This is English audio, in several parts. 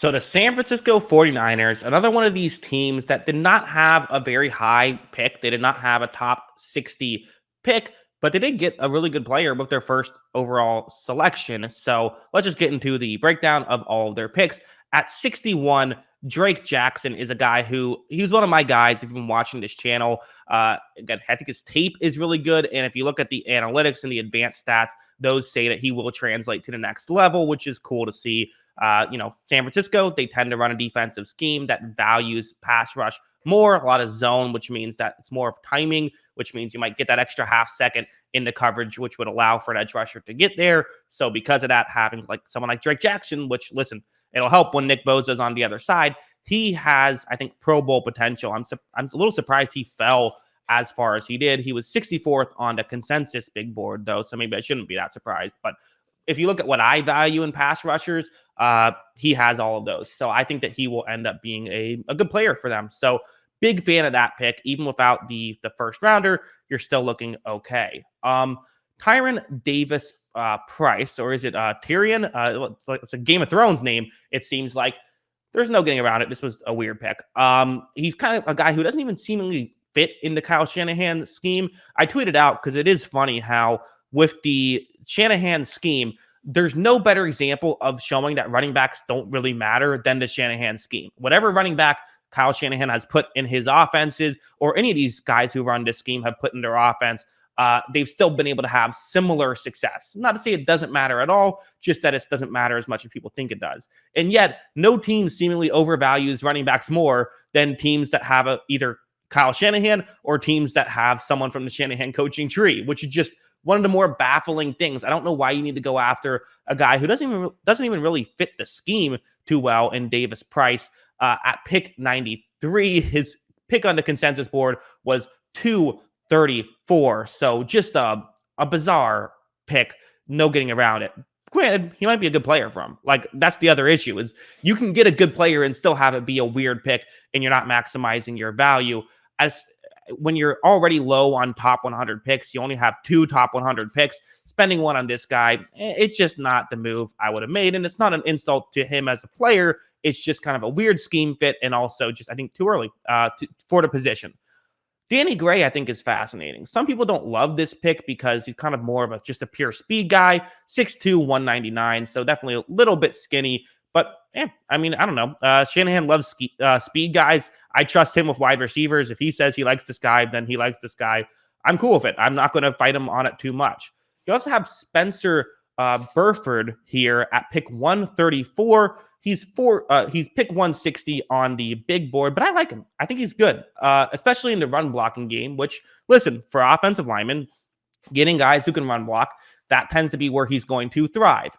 So the San Francisco 49ers, another one of these teams that did not have a very high pick. They did not have a top 60 pick, but they did get a really good player with their first overall selection. So let's just get into the breakdown of all of their picks. At 61, Drake Jackson is a guy who he's one of my guys. If you've been watching this channel, again, I think his tape is really good. And if you look at the analytics and the advanced stats, those say that he will translate to the next level, which is cool to see. San Francisco, they tend to run a defensive scheme that values pass rush more, a lot of zone, which means that it's more of timing, which means you might get that extra half second in the coverage, which would allow for an edge rusher to get there. So because of that, having like someone like Drake Jackson, which listen, it'll help when Nick Bosa's on the other side. He has, I think, Pro Bowl potential. I'm a little surprised he fell as far as he did. He was 64th on the consensus big board, though, so maybe I shouldn't be that surprised. But if you look at what I value in pass rushers, he has all of those. So I think that he will end up being a good player for them. So big fan of that pick. Even without the first rounder, you're still looking okay. Tyrion Davis Price, or is it Tyrion? It's a Game of Thrones name. It seems like there's no getting around it. This was a weird pick. He's kind of a guy who doesn't even seemingly fit into Kyle Shanahan's scheme. I tweeted out because it is funny how with the Shanahan scheme, there's no better example of showing that running backs don't really matter than the Shanahan scheme. Whatever running back Kyle Shanahan has put in his offenses, or any of these guys who run this scheme have put in their offense, they've still been able to have similar success. Not to say it doesn't matter at all, just that it doesn't matter as much as people think it does. And yet, no team seemingly overvalues running backs more than teams that have either Kyle Shanahan or teams that have someone from the Shanahan coaching tree, which is just one of the more baffling things. I don't know why you need to go after a guy who doesn't even really fit the scheme too well in Davis Price. At pick 93, his pick on the consensus board was 234. So just a bizarre pick, no getting around it. Granted, he might be a good player from. Like, that's the other issue, is you can get a good player and still have it be a weird pick, and you're not maximizing your value. As when you're already low on top 100 picks, you only have 2 top 100 picks. Spending one on this guy, it's just not the move I would have made. And it's not an insult to him as a player. It's just kind of a weird scheme fit, and also just, I think, too early for the position. Danny Gray, I think, is fascinating. Some people don't love this pick because he's kind of more of just a pure speed guy, 6'2", 199, so definitely a little bit skinny. But, I mean, I don't know. Shanahan loves speed guys. I trust him with wide receivers. If he says he likes this guy, then he likes this guy. I'm cool with it. I'm not going to fight him on it too much. You also have Spencer Burford here at pick 134. He's pick 160 on the big board, but I like him. I think he's good, especially in the run blocking game, which, listen, for offensive linemen, getting guys who can run block, that tends to be where he's going to thrive.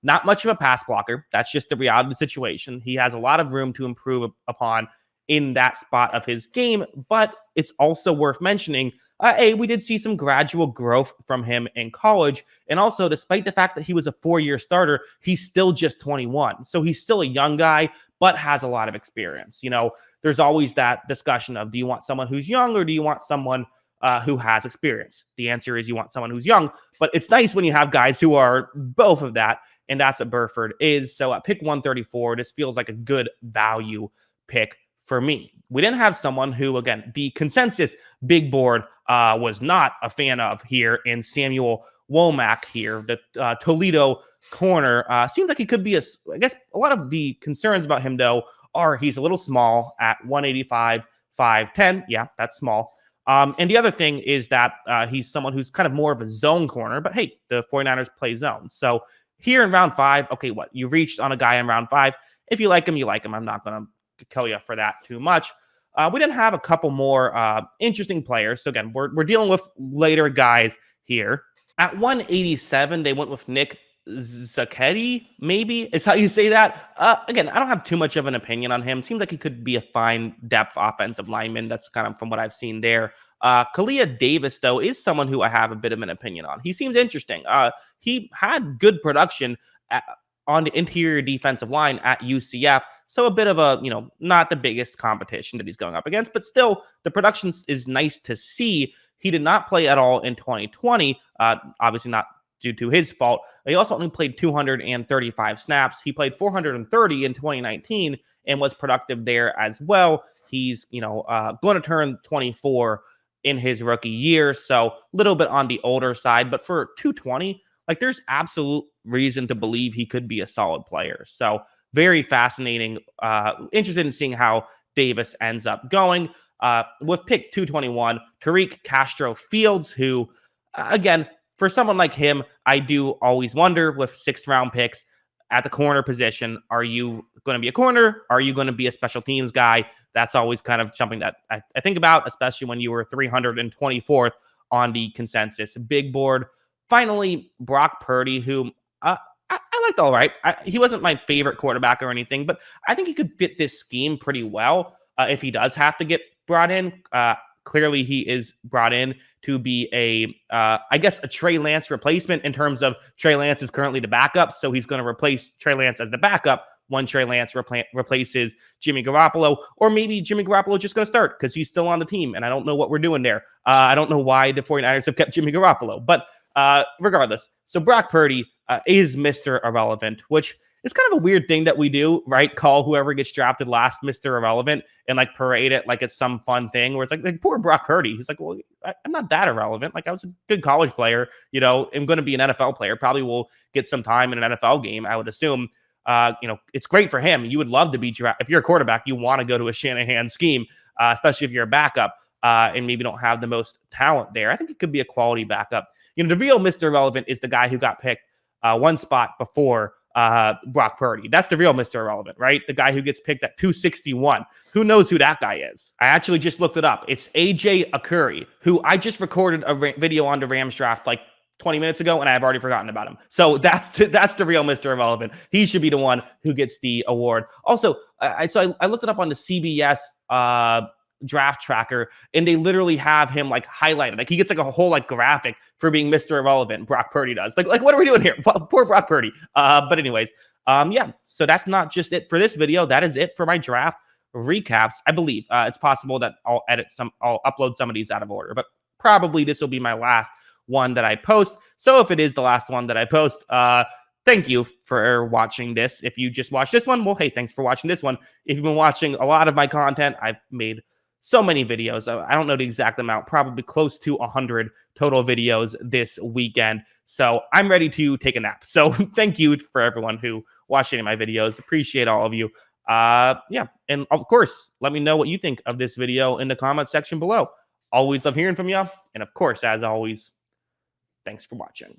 Not much of a pass blocker. That's just the reality of the situation. He has a lot of room to improve upon in that spot of his game, but it's also worth mentioning, we did see some gradual growth from him in college. And also, despite the fact that he was a 4-year starter, he's still just 21. So he's still a young guy, but has a lot of experience. You know, there's always that discussion of, do you want someone who's young or do you want someone who has experience? The answer is you want someone who's young, but it's nice when you have guys who are both of that. And that's what Burford is. So at pick 134, this feels like a good value pick for me. We didn't have someone who, again, the consensus big board was not a fan of here in Samuel Womack here, the Toledo corner. Seems like he could be I guess a lot of the concerns about him, though, are he's a little small at 185, 5'10". Yeah, that's small. And the other thing is that he's someone who's kind of more of a zone corner, but hey, the 49ers play zone. So here in round 5, okay, what? You reached on a guy in round 5. If you like him, you like him. I'm not going to kill you for that too much. We didn't have a couple more interesting players. So again, we're dealing with later guys here. At 187, they went with Nick Zacchetti, maybe is how you say that. Again, I don't have too much of an opinion on him. Seems like he could be a fine depth offensive lineman. That's kind of from what I've seen there. Khalia Davis, though, is someone who I have a bit of an opinion on. He seems interesting. He had good production on the interior defensive line at UCF. So a bit of a, not the biggest competition that he's going up against, but still the production is nice to see. He did not play at all in 2020. Obviously not due to his fault. He also only played 235 snaps. He played 430 in 2019 and was productive there as well. He's, going to turn 24 in his rookie year, so a little bit on the older side. But for 220, like, there's absolute reason to believe he could be a solid player. So very fascinating. Interested in seeing how Davis ends up going. With pick 221, Tariq Castro Fields, who, again, for someone like him, I do always wonder with sixth-round picks at the corner position, are you going to be a corner? Are you going to be a special teams guy? That's always kind of something that I think about, especially when you were 324th on the consensus big board. Finally, Brock Purdy, who I liked all right. He wasn't my favorite quarterback or anything, but I think he could fit this scheme pretty well if he does have to get brought in. Clearly, he is brought in to be I guess, a Trey Lance replacement, in terms of Trey Lance is currently the backup, so he's going to replace Trey Lance as the backup when Trey Lance replaces Jimmy Garoppolo, or maybe Jimmy Garoppolo is just going to start because he's still on the team, and I don't know what we're doing there. I don't know why the 49ers have kept Jimmy Garoppolo, but regardless. So Brock Purdy is Mr. Irrelevant, which is kind of a weird thing that we do, right? Call whoever gets drafted last Mr. Irrelevant and like parade it like it's some fun thing where it's like poor Brock Purdy. He's like, well, I'm not that irrelevant. Like, I was a good college player, I'm going to be an NFL player. Probably will get some time in an NFL game, I would assume. It's great for him. You would love to be drafted. If you're a quarterback, you want to go to a Shanahan scheme, especially if you're a backup and maybe don't have the most talent there. I think it could be a quality backup. The real Mr. Irrelevant is the guy who got picked one spot before Brock Purdy. That's the real Mr. Irrelevant, right? The guy who gets picked at 261. Who knows who that guy is? I actually just looked it up. It's AJ Akuri, who I just recorded a video on the Rams draft like 20 minutes ago, and I've already forgotten about him. So that's the real Mr. Irrelevant. He should be the one who gets the award. Also, I looked it up on the CBS draft tracker, and they literally have him like highlighted. Like, he gets like a whole like graphic for being Mr. Irrelevant. Brock Purdy does. Like what are we doing here? Poor Brock Purdy. But anyways, so that's not just it for this video. That is it for my draft recaps. I believe it's possible that I'll upload some of these out of order, but probably this will be my last one that I post. So if it is the last one that I post, thank you for watching this. If you just watched this one, well, hey, thanks for watching this one. If you've been watching a lot of my content, I've made so many videos. I don't know the exact amount, probably close to 100 total videos this weekend. So I'm ready to take a nap. So thank you for everyone who watched any of my videos. Appreciate all of you. And of course, let me know what you think of this video in the comment section below. Always love hearing from you. And of course, as always, thanks for watching.